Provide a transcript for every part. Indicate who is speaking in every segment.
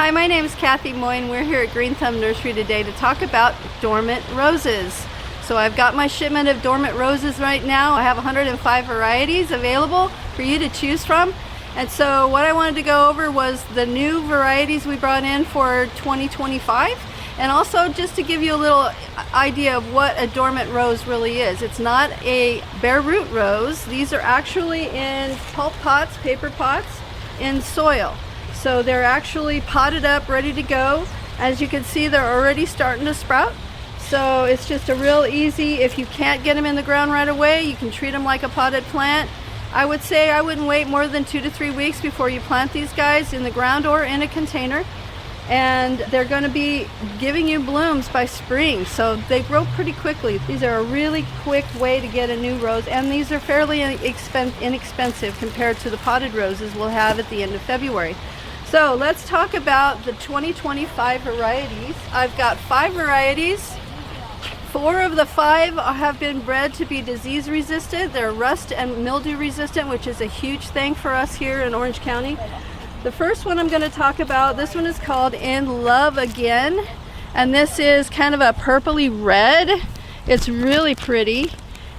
Speaker 1: Hi, my name is Kathy Moine. We're here at Green Thumb Nursery today to talk about dormant roses. So I've got my shipment of dormant roses right now. I have 105 varieties available for you to choose from. And so what I wanted to go over was the new varieties we brought in for 2025, and also just to give you a little idea of what a dormant rose really is. It's not a bare root rose. These are actually in pulp pots, paper pots, in soil. So they're actually potted up, ready to go. As you can see, they're already starting to sprout. So it's just a real easy, if you can't get them in the ground right away, you can treat them like a potted plant. I would say I wouldn't wait more than 2 to 3 weeks before you plant these guys in the ground or in a container. And they're going to be giving you blooms by spring, so they grow pretty quickly. These are a really quick way to get a new rose, and these are fairly inexpensive compared to the potted roses we'll have at the end of February. So let's talk about the 2025 varieties. I've got 5 varieties. 4 of the 5 have been bred to be disease resistant. They're rust and mildew resistant, which is a huge thing for us here in Orange County. The first one I'm going to talk about, this one is called In Love Again, and this is kind of a purpley red. It's really pretty,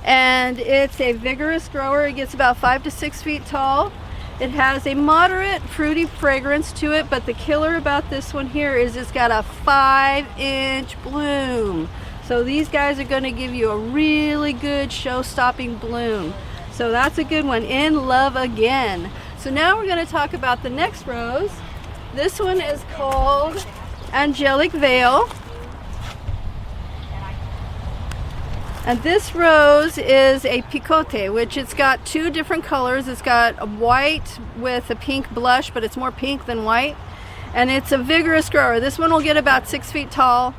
Speaker 1: and it's a vigorous grower. It gets about 5 to 6 feet tall. It has a moderate fruity fragrance to it, but the killer about this one here is it's got a 5-inch bloom. So these guys are going to give you a really good show-stopping bloom. So that's a good one, In Love Again. So now we're going to talk about the next rose. This one is called Angelic Veil. And this rose is a picote, which it's got 2 different colors. It's got a white with a pink blush, but it's more pink than white. And it's a vigorous grower. This one will get about 6 feet tall,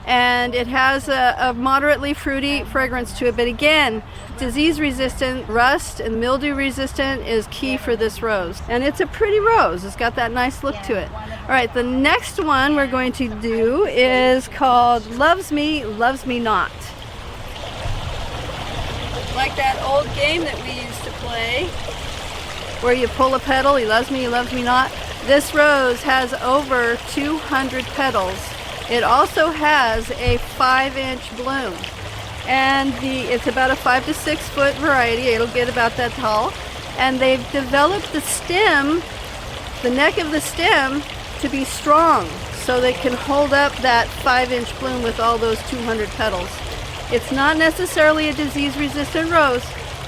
Speaker 1: and it has a moderately fruity fragrance to it. But again, disease resistant, rust and mildew resistant is key for this rose. And it's a pretty rose. It's got that nice look to it. All right, the next one we're going to do is called Loves Me, Loves Me Not. Like that old game that we used to play where you pull a petal, he loves me, he loves me not. This rose has over 200 petals. It also has a 5-inch bloom, and it's about a 5 to 6 foot variety. It'll get about that tall, and they've developed the stem, the neck of the stem, to be strong so they can hold up that 5-inch bloom with all those 200 petals. It's not necessarily a disease resistant rose,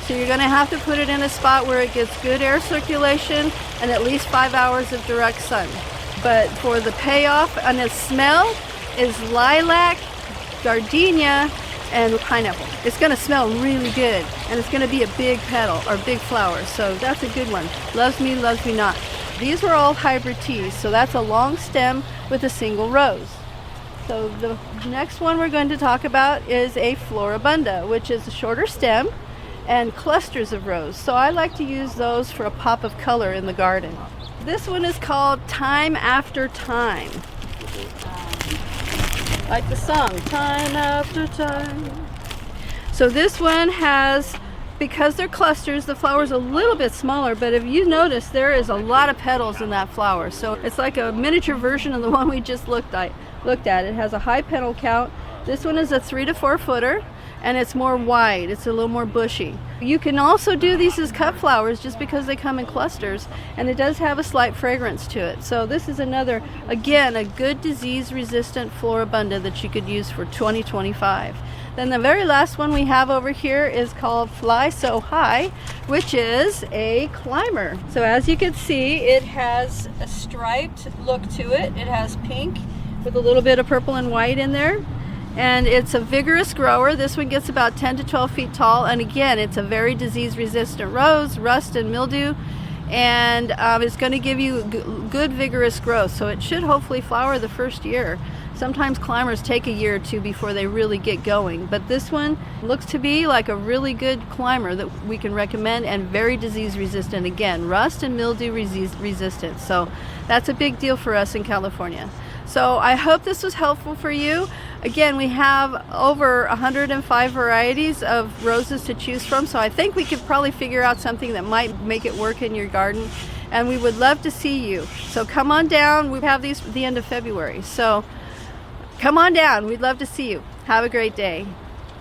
Speaker 1: so you're going to have to put it in a spot where it gets good air circulation and at least 5 hours of direct sun. But for the payoff, and the smell is lilac, gardenia, and pineapple. It's going to smell really good, and it's going to be a big petal or big flower, so that's a good one. Loves me, loves me not. These were all hybrid teas, so that's a long stem with a single rose. So the next one we're going to talk about is a Floribunda, which is a shorter stem and clusters of rose. So I like to use those for a pop of color in the garden. This one is called Time After Time. Like the song, Time After Time. So this one has, because they're clusters, the flower's a little bit smaller, but if you notice, there is a lot of petals in that flower. So it's like a miniature version of the one we just looked at. It has a high petal count. This one is a 3 to 4 footer, and it's more wide. It's a little more bushy. You can also do these as cut flowers just because they come in clusters, and it does have a slight fragrance to it. So this is another, again, a good disease resistant Floribunda that you could use for 2025. Then the very last one we have over here is called Fly So High, which is a climber. So as you can see, it has a striped look to it. It has pink with a little bit of purple and white in there. And it's a vigorous grower. This one gets about 10 to 12 feet tall. And again, it's a very disease resistant rose, rust and mildew. And it's going to give you good vigorous growth. So it should hopefully flower the first year. Sometimes climbers take a year or 2 before they really get going. But this one looks to be like a really good climber that we can recommend, and very disease resistant. Again, rust and mildew resistant. So that's a big deal for us in California. So I hope this was helpful for you. Again, we have over 105 varieties of roses to choose from, so I think we could probably figure out something that might make it work in your garden. and we would love to see you. So come on down. We have these at the end of February. So come on down. We'd love to see you. Have a great day.